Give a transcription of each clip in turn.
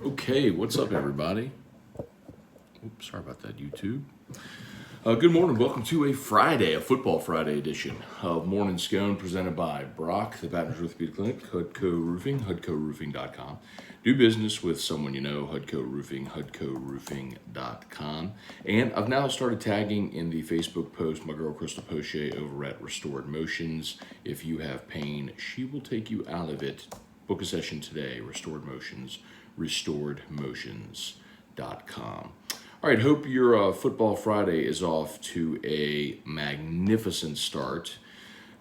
Okay, what's up, everybody? Oops, sorry about that, YouTube. Good morning. Welcome to a Football Friday edition of Morning Scone, presented by Brock, the Baton Rouge Orthopedic Clinic, Hudco Roofing, HudcoRoofing.com. Do business with someone you know, Hudco Roofing, HudcoRoofing.com. And I've now started tagging in the Facebook post my girl Crystal Poche over at Restored Motions. If you have pain, she will take you out of it. Book a session today, Restored Motions, restoredmotions.com. All right, hope your Football Friday is off to a magnificent start.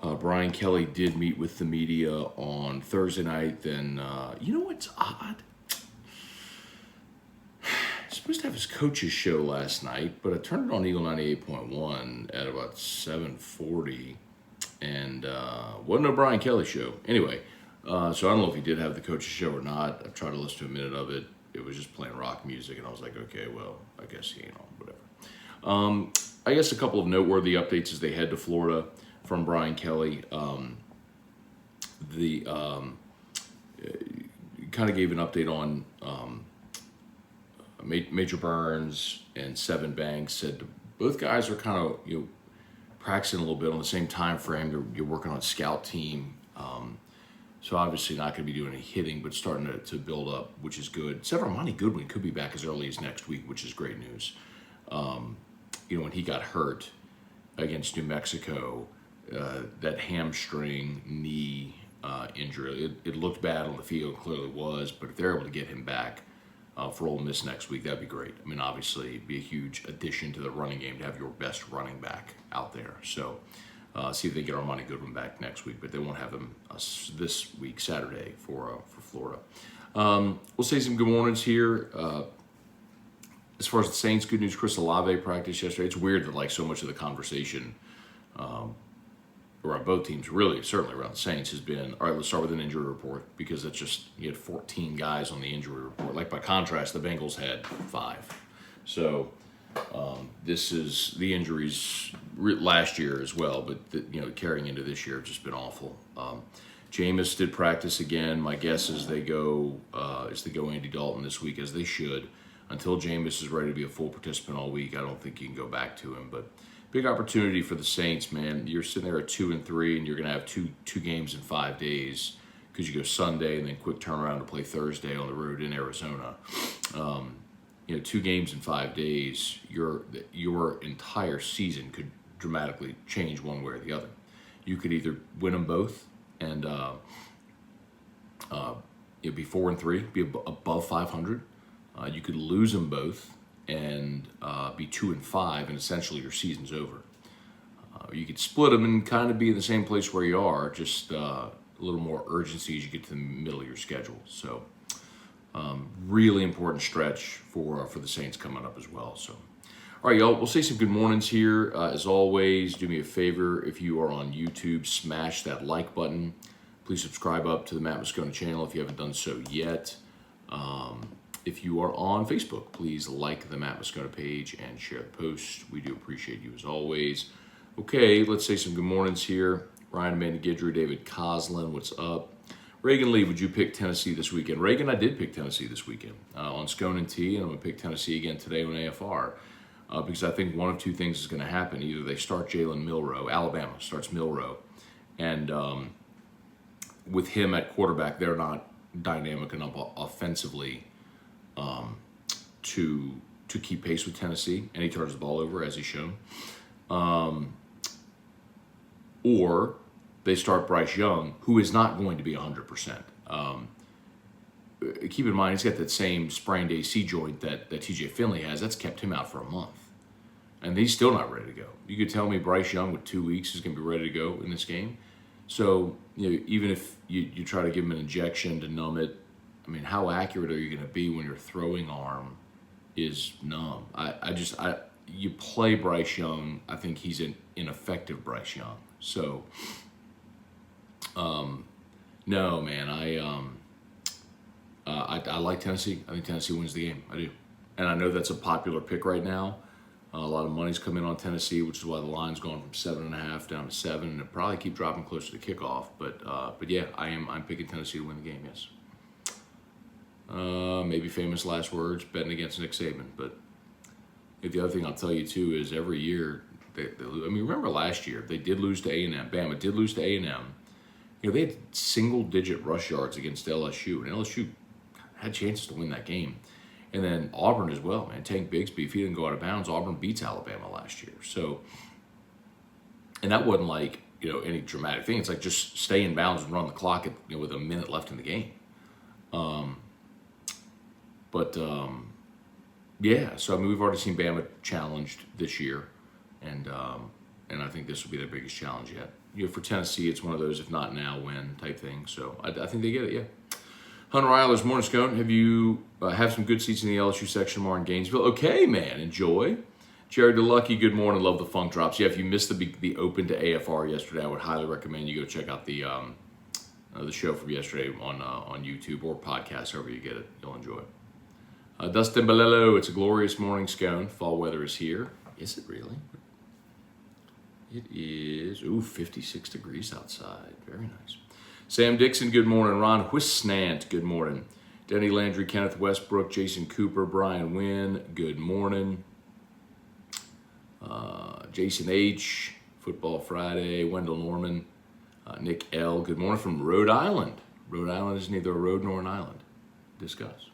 Brian Kelly did meet with the media on Thursday night. Then, you know what's odd? He's supposed to have his coach's show last night, but I turned it on Eagle 98.1 at about 7:40, and wasn't no Brian Kelly show. Anyway, so I don't know if he did have the coach's show or not. I've tried to listen to a minute of it. It was just playing rock music, and I was like, okay, well, I guess he ain't on, whatever. I guess a couple of noteworthy updates as they head to Florida from Brian Kelly. Kind of gave an update on Major Burns and Seven Banks. Said both guys are kind of practicing a little bit on the same time frame. You're working on scout team. So obviously not going to be doing any hitting, but starting to build up, which is good. Severmonte Goodwin could be back as early as next week, which is great news. When he got hurt against New Mexico, that hamstring knee injury, it looked bad on the field, clearly was, but if they're able to get him back for Ole Miss next week, that'd be great. I mean, obviously, it'd be a huge addition to the running game to have your best running back out there. So see if they get Armani Goodwin back next week, but they won't have him this week, Saturday, for Florida. We'll say some good mornings here. As far as the Saints, good news, Chris Olave practiced yesterday. It's weird that so much of the conversation around both teams, really, certainly around the Saints, has been, all right, let's start with an injury report, because it's just, you had 14 guys on the injury report. By contrast, the Bengals had 5. So this is the injuries last year as well, but carrying into this year have just been awful. Jameis did practice again. My guess is they go Andy Dalton this week, as they should. Until Jameis is ready to be a full participant all week, I don't think you can go back to him. But big opportunity for the Saints, man. You're sitting there at 2-3, and you're going to have two games in 5 days, because you go Sunday and then quick turnaround to play Thursday on the road in Arizona. 2 games in 5 days, your entire season could dramatically change one way or the other. You could either win them both and be 4-3, be above 500. You could lose them both and be 2-5, and essentially your season's over. You could split them and kind of be in the same place where you are, just a little more urgency as you get to the middle of your schedule. So. Really important stretch for the Saints coming up as well. So, all right, y'all, we'll say some good mornings here. As always, do me a favor, if you are on YouTube, smash that like button. Please subscribe up to the Matt Moscona channel if you haven't done so yet. If you are on Facebook, please like the Matt Moscona page and share the post. We do appreciate you as always. Okay, let's say some good mornings here. Ryan Mandagidry, David Coslin, what's up? Reagan Lee, would you pick Tennessee this weekend? Reagan, I did pick Tennessee this weekend on Scone and T, and I'm going to pick Tennessee again today on AFR because I think one of two things is going to happen. Either they start Jalen Milroe, Alabama starts Milroe, and with him at quarterback, they're not dynamic enough offensively to keep pace with Tennessee, and he turns the ball over, as he's shown. Or they start Bryce Young, who is not going to be 100%. Keep in mind, he's got that same sprained AC joint that TJ Finley has. That's kept him out for a month. And he's still not ready to go. You could tell me Bryce Young with 2 weeks is going to be ready to go in this game. So, even if you try to give him an injection to numb it, I mean, how accurate are you going to be when your throwing arm is numb? You play Bryce Young, I think he's an ineffective Bryce Young. So, no, man, I like Tennessee. I think Tennessee wins the game. I do. And I know that's a popular pick right now. A lot of money's come in on Tennessee, which is why the line's gone from 7.5 down to 7, and it'll probably keep dropping closer to kickoff. But yeah, I'm picking Tennessee to win the game. Yes. Maybe famous last words, betting against Nick Saban. But the other thing I'll tell you too is every year they lose. I mean, remember last year they did lose to A&M. Bama did lose to A&M. They had single-digit rush yards against LSU, and LSU had chances to win that game. And then Auburn as well, man. Tank Bigsby, if he didn't go out of bounds, Auburn beats Alabama last year. So, and that wasn't like any dramatic thing. It's like just stay in bounds and run the clock with a minute left in the game. Yeah. So I mean, we've already seen Bama challenged this year, and I think this will be their biggest challenge yet. For Tennessee, it's one of those if not now, when type thing. So I think they get it. Yeah. Hunter Eilers, morning, Scone. Have you have some good seats in the LSU section tomorrow in Gainesville? Okay, man. Enjoy. Jared DeLucky, good morning. Love the funk drops. Yeah, if you missed the open to AFR yesterday, I would highly recommend you go check out the show from yesterday on YouTube or podcast, however you get it. You'll enjoy it. Dustin Balello, it's a glorious morning, Scone. Fall weather is here. Is it really? It is, 56 degrees outside. Very nice. Sam Dixon, good morning. Ron Whisnant, good morning. Denny Landry, Kenneth Westbrook, Jason Cooper, Brian Wynn, good morning. Jason H., Football Friday, Wendell Norman, Nick L., good morning from Rhode Island. Rhode Island is neither a road nor an island. Discuss.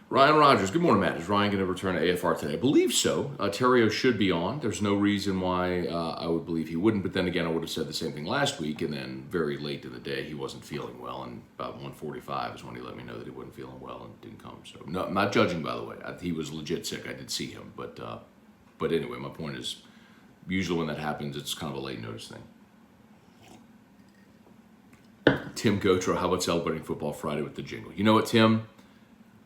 Ryan Rogers, good morning, Matt. Is Ryan going to return to AFR today? I believe so. Terrio should be on. There's no reason why I would believe he wouldn't, but then again, I would have said the same thing last week, and then very late in the day, he wasn't feeling well, and about 1:45 is when he let me know that he wasn't feeling well and didn't come. So, no, I'm not judging, by the way. He was legit sick. I did see him, but anyway, my point is, usually when that happens, it's kind of a late notice thing. Tim Gotro, how about celebrating Football Friday with the jingle? You know what, Tim?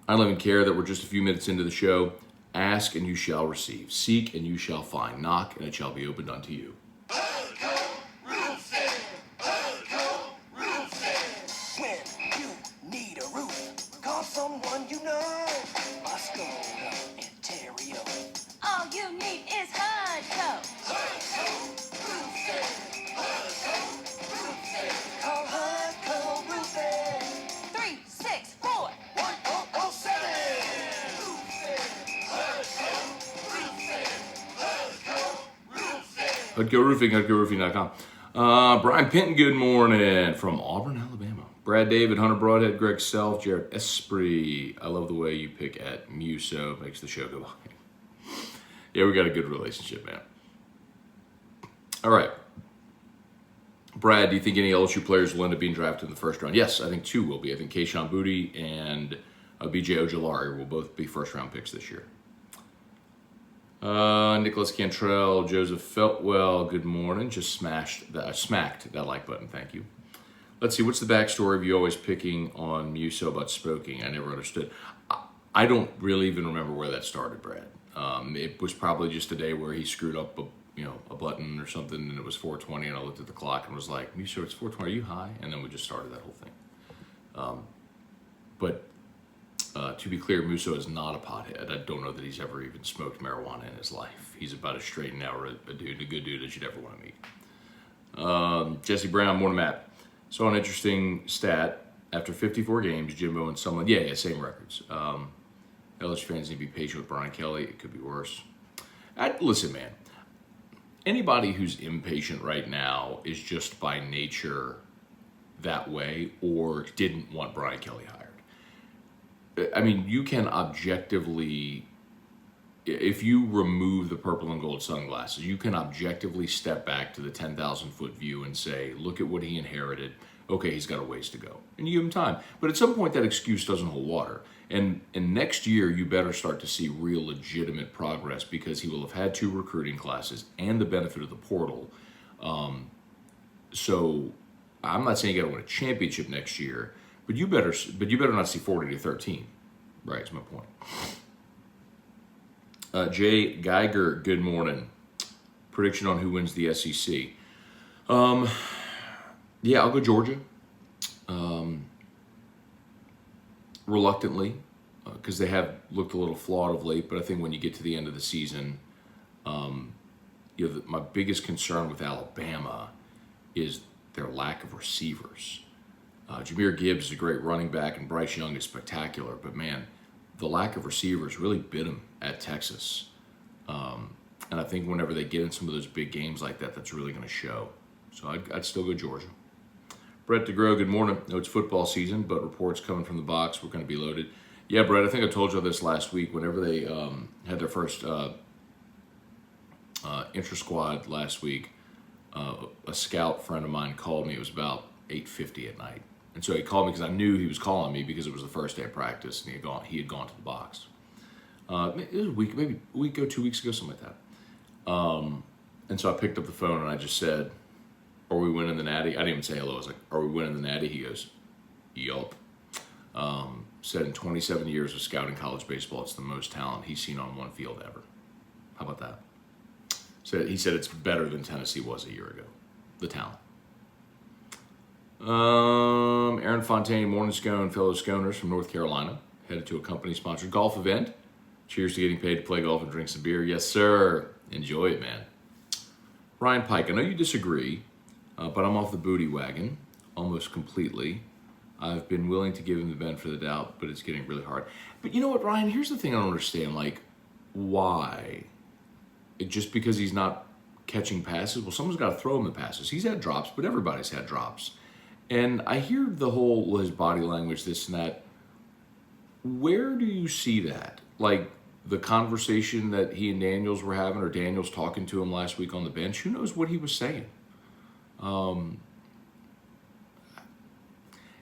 I don't even care that we're just a few minutes into the show. Ask and you shall receive. Seek and you shall find. Knock and it shall be opened unto you. When you need a roof, call someone you know. Scone and Terrio. All you need is Hudco. Call Hudco Roofing. 364. 1007. HudcoRoofing.com. Brian Pinton, good morning from Auburn, Alabama. Brad David, Hunter Broadhead, Greg Self, Jared Esprit. I love the way you pick at Muso. Makes the show go by. Yeah, we got a good relationship, man. All right. Brad, do you think any LSU players will end up being drafted in the first round? Yes, I think two will be. I think Keyshawn Boutte and B.J. Ojulari will both be first-round picks this year. Nicholas Cantrell, Joseph Feltwell, good morning. Just smacked that like button, thank you. Let's see, what's the backstory of you always picking on Muso about smoking? I never understood. I don't really even remember where that started, Brad. It was probably just a day where he screwed up a button or something, and it was 4:20, and I looked at the clock and was like, Muso, it's 4:20, are you high? And then we just started that whole thing. But to be clear, Muso is not a pothead. I don't know that he's ever even smoked marijuana in his life. He's about as straight and narrow a good dude as you'd ever want to meet. Jesse Brown, morning, Matt. Saw an interesting stat. After 54 games, Jimbo and Sumlin, yeah, same records. LSU fans need to be patient with Brian Kelly. It could be worse. Listen, man. Anybody who's impatient right now is just by nature that way or didn't want Brian Kelly hired. I mean, you can objectively, if you remove the purple and gold sunglasses, you can objectively step back to the 10,000-foot view and say, look at what he inherited. Okay, he's got a ways to go. And you give him time. But at some point, that excuse doesn't hold water. And next year, you better start to see real legitimate progress because he will have had 2 recruiting classes and the benefit of the portal. So I'm not saying you got to win a championship next year, but you better not see 40-13. Right, is my point. Jay Geiger, good morning. Prediction on who wins the SEC. Yeah, I'll go Georgia. Reluctantly, because they have looked a little flawed of late, but I think when you get to the end of the season, my biggest concern with Alabama is their lack of receivers. Jahmyr Gibbs is a great running back, and Bryce Young is spectacular. But man, the lack of receivers really bit him at Texas. And I think whenever they get in some of those big games like that, that's really going to show. So I'd still go Georgia. Brett DeGrow, good morning. No, it's football season, but reports coming from the box, we're going to be loaded. Yeah, Brett, I think I told you this last week. Whenever they had their first intra-squad last week, a scout friend of mine called me. It was about 8:50 at night. And so he called me because I knew he was calling me because it was the first day of practice, and he had gone to the box. It was a week, maybe a week ago, 2 weeks ago, something like that. And so I picked up the phone and I just said, "Are we winning the Natty?" I didn't even say hello. I was like, "Are we winning the Natty?" He goes, "Yup." Said in 27 years of scouting college baseball, it's the most talent he's seen on one field ever. How about that? So he said it's better than Tennessee was a year ago. The talent. Aaron Fontaine, morning Scone, fellow Sconers from North Carolina, headed to a company-sponsored golf event. Cheers to getting paid to play golf and drink some beer. Yes, sir. Enjoy it, man. Ryan Pike, I know you disagree, but I'm off the Boutte wagon almost completely. I've been willing to give him the benefit of the doubt, but it's getting really hard. But you know what, Ryan? Here's the thing I don't understand. Like, why? Just because he's not catching passes? Well, someone's got to throw him the passes. He's had drops, but everybody's had drops. And I hear the whole, well, his body language, this and that. Where do you see that? Like, the conversation that he and Daniels were having, or Daniels talking to him last week on the bench, who knows what he was saying?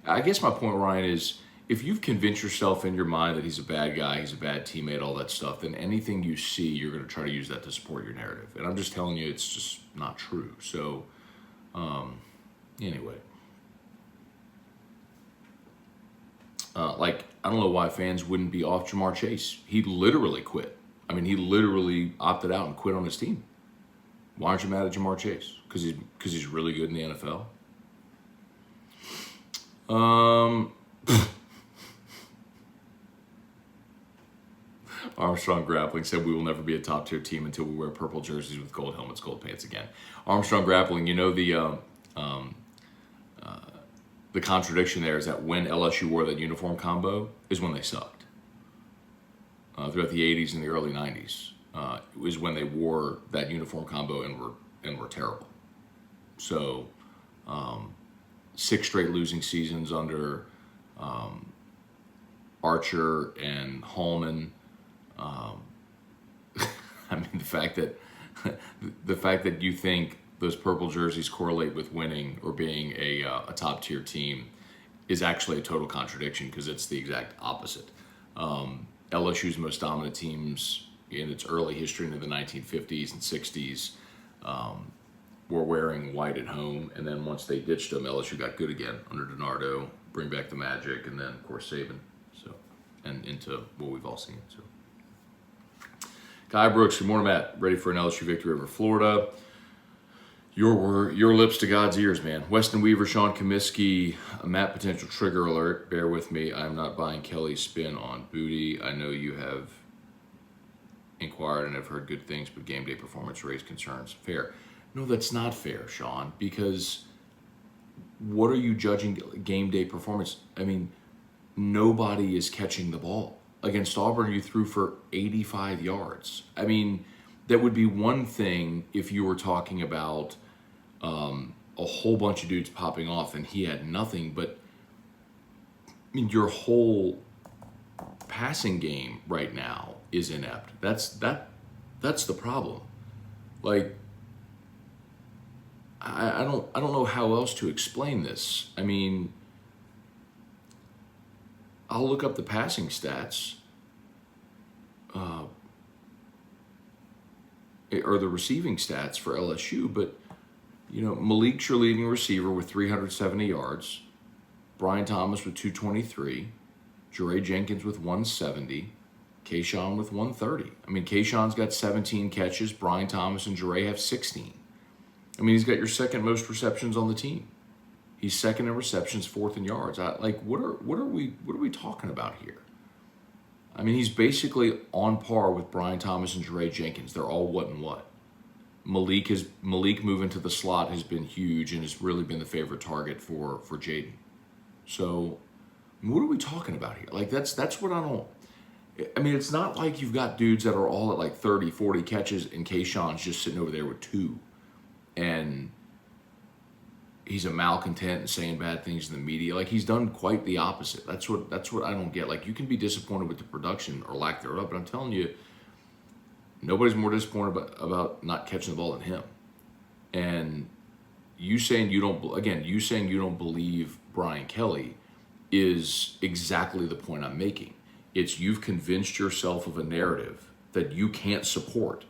I guess my point, Ryan, is if you've convinced yourself in your mind that he's a bad guy, he's a bad teammate, all that stuff, then anything you see, you're going to try to use that to support your narrative. And I'm just telling you, it's just not true. So, anyway. I don't know why fans wouldn't be off Jamar Chase. He literally quit. I mean, he literally opted out and quit on his team. Why aren't you mad at Jamar Chase? Because he's really good in the NFL. Armstrong Grappling said we will never be a top-tier team until we wear purple jerseys with gold helmets, gold pants again. Armstrong Grappling, you know the contradiction there is that when LSU wore that uniform combo is when they sucked. Throughout the 80s and the early 90s is when they wore that uniform combo and were terrible. So 6 straight losing seasons under Archer and Hallman. I mean, the fact that you think those purple jerseys correlate with winning or being a top tier team is actually a total contradiction, because it's the exact opposite. LSU's most dominant teams in its early history into the 1950s and 60s were wearing white at home, and then once they ditched them, LSU got good again under DiNardo, bring back the magic, and then of course Saban. So, and into what we've all seen. So, Guy Brooks, good morning, Matt. Ready for an LSU victory over Florida? Your lips to God's ears, man. Weston Weaver, Sean Comiskey, Matt potential trigger alert. Bear with me. I'm not buying Kelly's spin on Boutte. I know you have inquired and have heard good things, but game day performance raised concerns. Fair. No, that's not fair, Sean, because what are you judging game day performance? I mean, nobody is catching the ball. Against Auburn, you threw for 85 yards. I mean, that would be one thing if you were talking about a whole bunch of dudes popping off and he had nothing, but I mean, your whole passing game right now is inept. That's the problem. Like, I don't know how else to explain this. I mean, I'll look up the passing stats, or the receiving stats for LSU, but you know, Malik's your leading receiver with 370 yards, Brian Thomas with 223, Jure Jenkins with 170, Keyshawn with 130. I mean, Keyshawn's got 17 catches, Brian Thomas and Jure have 16. I mean, he's got your second most receptions on the team. He's second in receptions, fourth in yards. What are we talking about here? I mean, he's basically on par with Brian Thomas and Jure Jenkins. They're all what and what. Malik moving to the slot has been huge and has really been the favorite target for Jaden. So what are we talking about here? Like, that's what I don't. I mean, it's not like you've got dudes that are all at like 30, 40 catches, and Keyshawn's just sitting over there with 2, and he's a malcontent and saying bad things in the media. Like, he's done quite the opposite. That's what I don't get. Like, you can be disappointed with the production or lack thereof, but I'm telling you, nobody's more disappointed about not catching the ball than him. And you saying you don't believe Brian Kelly is exactly the point I'm making. It's you've convinced yourself of a narrative that you can't support,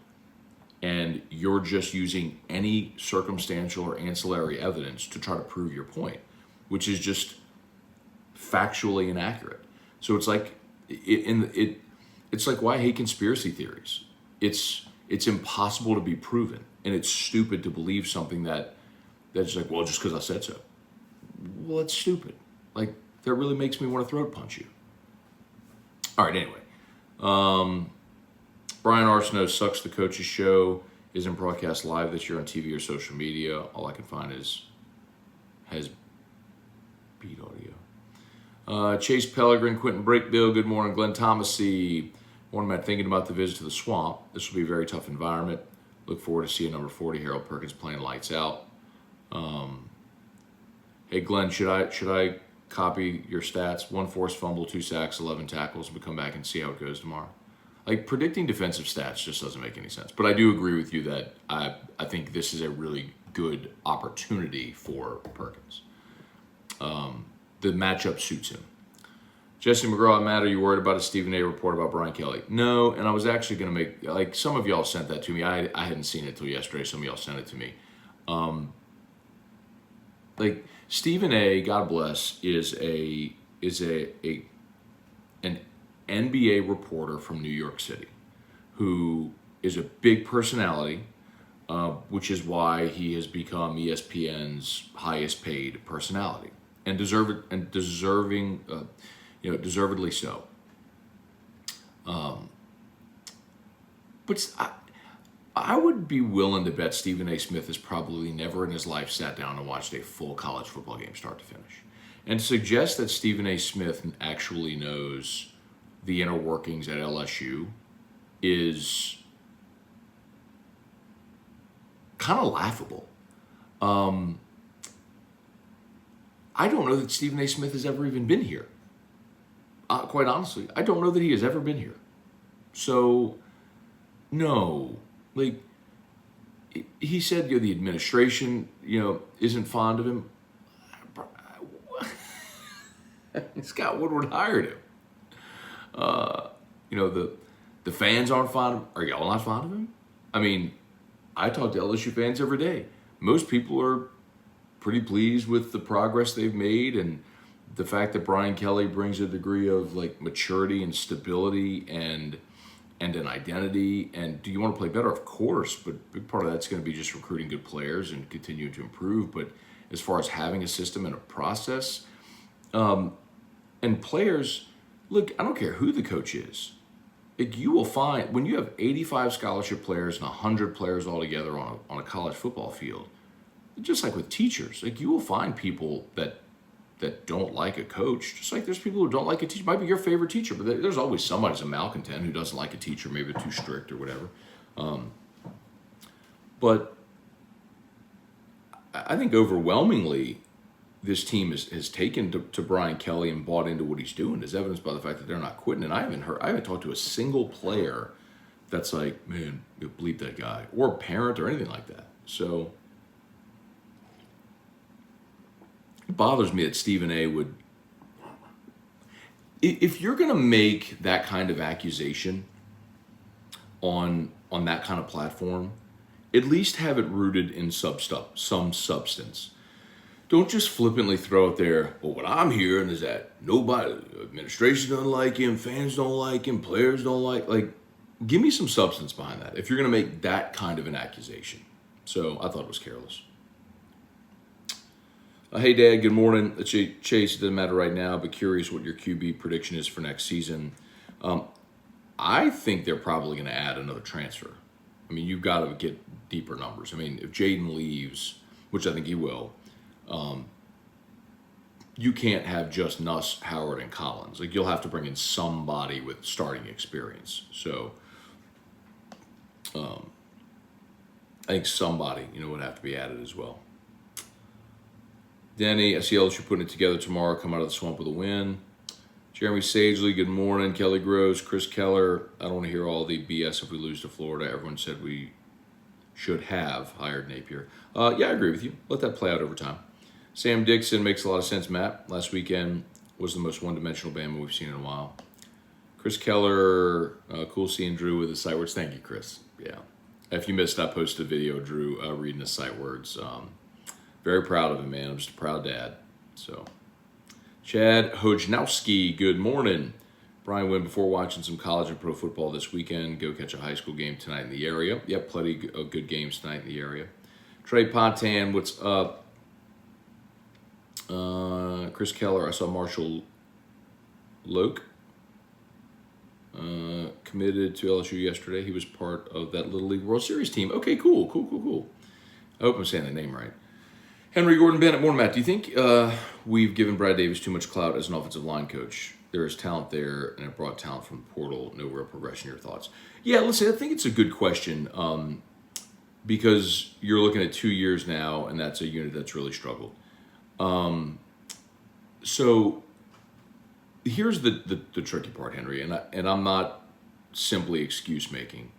and you're just using any circumstantial or ancillary evidence to try to prove your point, which is just factually inaccurate. So it's like it's like why I hate conspiracy theories. It's impossible to be proven, and it's stupid to believe something that's like, well, just because I said so. Well, it's stupid. Like, that really makes me want to throat punch you. All right, anyway. Brian Arsenault sucks. The Coach's Show isn't broadcast live this year on TV or social media. All I can find has beat audio. Chase Pellegrin, Quentin Breakbill, good morning. Glenn Thomasy, morning, Matt. Thinking about the visit to the Swamp. This will be a very tough environment. Look forward to seeing number 40, Harold Perkins, playing lights out. Hey, Glenn, should I copy your stats? 1 forced fumble, 2 sacks, 11 tackles. We come back and see how it goes tomorrow. Like, predicting defensive stats just doesn't make any sense. But I do agree with you that I think this is a really good opportunity for Perkins. The matchup suits him. Jesse McGraw, Matt, are you worried about a Stephen A. report about Brian Kelly? No, and I was actually going to make, like, some of y'all sent that to me. I hadn't seen it till yesterday. Some of y'all sent it to me. Like, Stephen A., God bless, is an NBA reporter from New York City who is a big personality, which is why he has become ESPN's highest paid personality, and deservedly so. But I would be willing to bet Stephen A. Smith has probably never in his life sat down and watched a full college football game start to finish. And to suggest that Stephen A. Smith actually knows the inner workings at LSU is kind of laughable. I don't know that Stephen A. Smith has ever even been here. Quite honestly, I don't know that he has ever been here. So, no. Like, he said, the administration, isn't fond of him. Scott Woodward hired him. The fans aren't fond of him. Are y'all not fond of him? I mean, I talk to LSU fans every day. Most people are pretty pleased with the progress they've made, and the fact that Brian Kelly brings a degree of, like, maturity and stability and an identity. And do you want to play better? Of course, but a big part of that's going to be just recruiting good players and continuing to improve. But as far as having a system and a process, and players, look, I don't care who the coach is. Like, you will find, when you have 85 scholarship players and 100 players all together on a college football field, just like with teachers, like, you will find people that don't like a coach, just like there's people who don't like a teacher. Might be your favorite teacher, but there's always somebody who's a malcontent who doesn't like a teacher, maybe they're too strict or whatever. But I think overwhelmingly, this team has taken to Brian Kelly and bought into what he's doing, as evidenced by the fact that they're not quitting. And I haven't talked to a single player that's like, man, you bleep that guy, or a parent or anything like that. So it bothers me that Stephen A. would, if you're going to make that kind of accusation on that kind of platform, at least have it rooted in some substance. Don't just flippantly throw it there, well, what I'm hearing is that nobody, administration doesn't like him, fans don't like him, players don't like, give me some substance behind that if you're going to make that kind of an accusation. So I thought it was careless. Hey, Dad, good morning. Chase, it doesn't matter right now, but curious what your QB prediction is for next season. I think they're probably going to add another transfer. I mean, you've got to get deeper numbers. I mean, if Jaden leaves, which I think he will, you can't have just Nuss, Howard, and Collins. Like, you'll have to bring in somebody with starting experience. So I think somebody, would have to be added as well. Denny, I see LSU putting it together tomorrow, come out of the swamp with a win. Jeremy Sagely, good morning. Kelly Groves, Chris Keller. I don't want to hear all the BS if we lose to Florida. Everyone said we should have hired Napier. Yeah, I agree with you. Let that play out over time. Sam Dixon makes a lot of sense, Matt. Last weekend was the most one-dimensional Bama we've seen in a while. Chris Keller, cool seeing Drew with his sight words. Thank you, Chris. Yeah. If you missed, I posted a video of Drew reading his sight words. Very proud of him, man. I'm just a proud dad. So, Chad Hojnowski, good morning. Brian Wynn, before watching some college and pro football this weekend, go catch a high school game tonight in the area. Yep, plenty of good games tonight in the area. Trey Pontan, what's up? Chris Keller, I saw Marshall Loke committed to LSU yesterday. He was part of that Little League World Series team. Okay, cool. I hope I'm saying the name right. Henry Gordon Bennett, morning, Matt. Do you think we've given Brad Davis too much clout as an offensive line coach? There is talent there, and it brought talent from the portal. No real progression. Your thoughts? Yeah, listen, I think it's a good question because you're looking at 2 years now, and that's a unit that's really struggled. So here's the tricky part, Henry, and I'm not simply excuse making.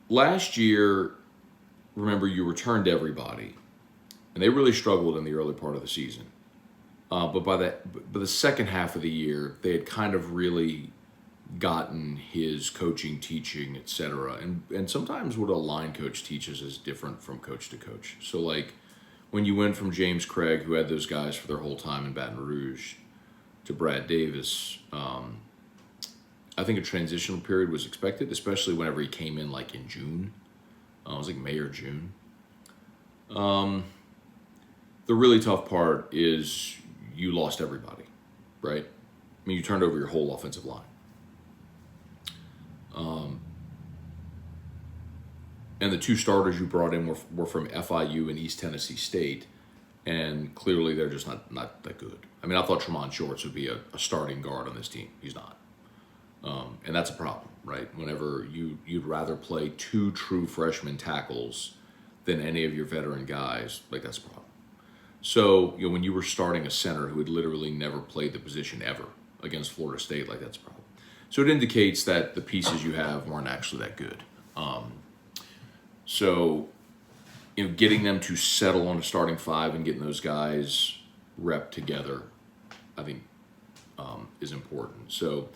Last year, remember, you returned everybody, and they really struggled in the early part of the season. But by the second half of the year, they had kind of really gotten his coaching, teaching, etc. And sometimes what a line coach teaches is different from coach to coach. So like when you went from James Craig, who had those guys for their whole time in Baton Rouge, to Brad Davis, I think a transitional period was expected, especially whenever he came in like in June. It was like May or June. The really tough part is you lost everybody, right? I mean, you turned over your whole offensive line. And the two starters you brought in were from FIU and East Tennessee State, and clearly they're just not that good. I mean, I thought Tremont Shorts would be a starting guard on this team. He's not. And that's a problem, right? Whenever you'd rather play two true freshman tackles than any of your veteran guys, like that's a problem. So, when you were starting a center who had literally never played the position ever against Florida State, like that's a problem. So it indicates that the pieces you have weren't actually that good. So, getting them to settle on a starting five and getting those guys rep together, I think, is important. So,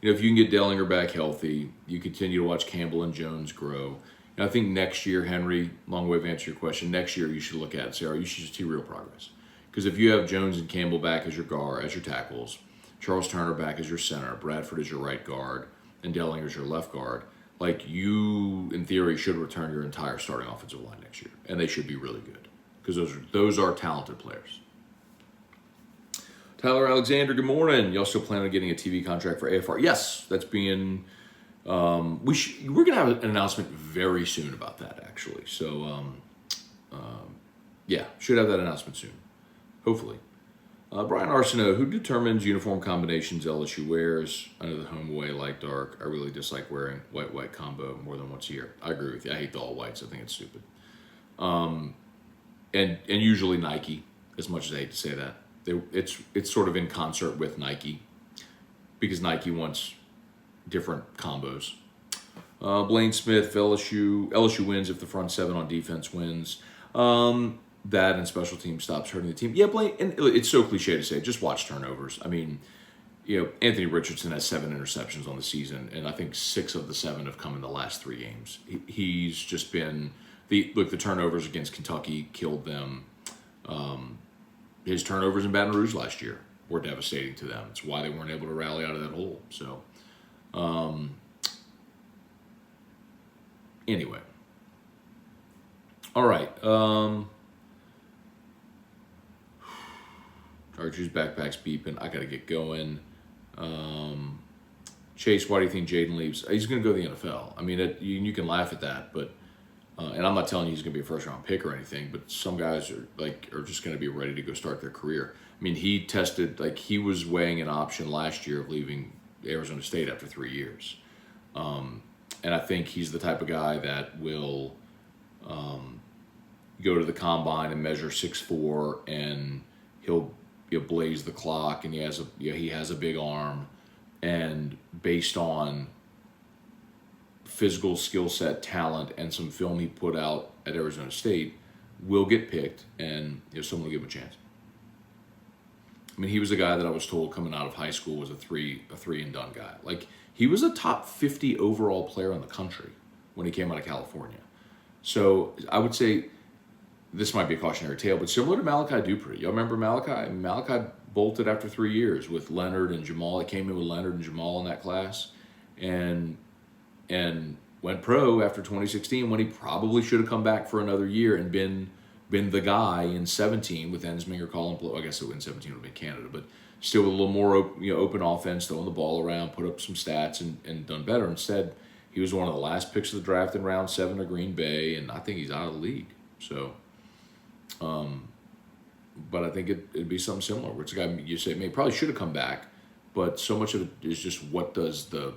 if you can get Dellinger back healthy, you continue to watch Campbell and Jones grow. And I think next year, Henry, long way of answering your question, next year you should look at it and say, you should see real progress. Because if you have Jones and Campbell back as your guard, as your tackles, Charles Turner back as your center, Bradford as your right guard, and Dellinger as your left guard, like you, in theory, should return your entire starting offensive line next year. And they should be really good. Because those are talented players. Tyler Alexander, good morning. Y'all still plan on getting a TV contract for AFR? Yes, that's being... we're going to have an announcement very soon about that, actually. So, yeah, should have that announcement soon. Hopefully. Brian Arsenault, who determines uniform combinations LSU wears? I know the home away light dark. I really dislike wearing white combo more than once a year. I agree with you. I hate the all whites. I think it's stupid. And usually Nike, as much as I hate to say that. It's sort of in concert with Nike because Nike wants different combos. Blaine Smith, LSU wins if the front seven on defense wins. That and special team stops hurting the team. Yeah, Blaine, and it's so cliche to say, just watch turnovers. I mean, Anthony Richardson has 7 interceptions on the season, and I think 6 of the 7 have come in the last 3 games. He's just been the turnovers against Kentucky killed them. His turnovers in Baton Rouge last year were devastating to them. It's why they weren't able to rally out of that hole. So, anyway. All right. Archie's backpack's beeping. I got to get going. Chase, why do you think Jaden leaves? He's going to go to the NFL. I mean, you can laugh at that, but And I'm not telling you he's going to be a first-round pick or anything, but some guys are just going to be ready to go start their career. I mean, he tested, like, he was weighing an option last year of leaving Arizona State after 3 years. And I think he's the type of guy that will go to the combine and measure 6'4", and he'll blaze the clock, and he has a big arm, and based on physical skill set, talent, and some film he put out at Arizona State, will get picked, and someone will give him a chance. I mean, he was a guy that I was told coming out of high school was a three and done guy. Like, he was a top 50 overall player in the country when he came out of California. So I would say this might be a cautionary tale, but similar to Malachi Dupree. Y'all remember Malachi? Malachi bolted after 3 years with Leonard and Jamal. He came in with Leonard and Jamal in that class, and went pro after 2016 when he probably should have come back for another year and been the guy in 17 with Ensminger, Colin Blow. I guess in 17 would have been Canada, but still with a little more open offense, throwing the ball around, put up some stats, and done better. Instead, he was one of the last picks of the draft in round 7 to Green Bay, and I think he's out of the league. So, but I think it'd be something similar, where it's a guy you say, man, he probably should have come back, but so much of it is just what does the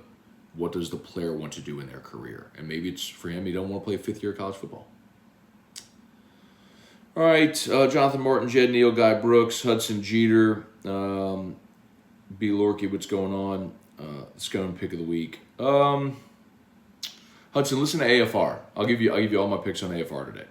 player want to do in their career? And maybe it's for him, he don't want to play 5th year college football. All right, Jonathan Martin, Jed Neal, Guy Brooks, Hudson Jeter, B. Lorky, what's going on? Scone pick of the week. Hudson, listen to AFR. I'll give you all my picks on AFR today.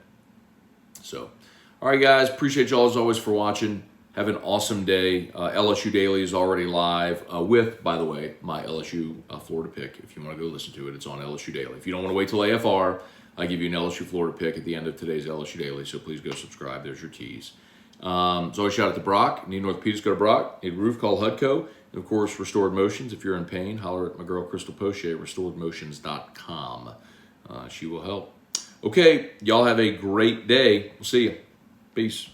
So, all right, guys, appreciate y'all as always for watching. Have an awesome day. LSU Daily is already live with, by the way, my LSU Florida pick. If you want to go listen to it, it's on LSU Daily. If you don't want to wait till AFR, I give you an LSU Florida pick at the end of today's LSU Daily, so please go subscribe. There's your tease. So always shout out to Brock. Need orthopedics, go to Brock. Need roof, call Hudco. And, of course, Restored Motions. If you're in pain, holler at my girl Crystal Poche at restoredmotions.com. She will help. Okay, y'all have a great day. We'll see you. Peace.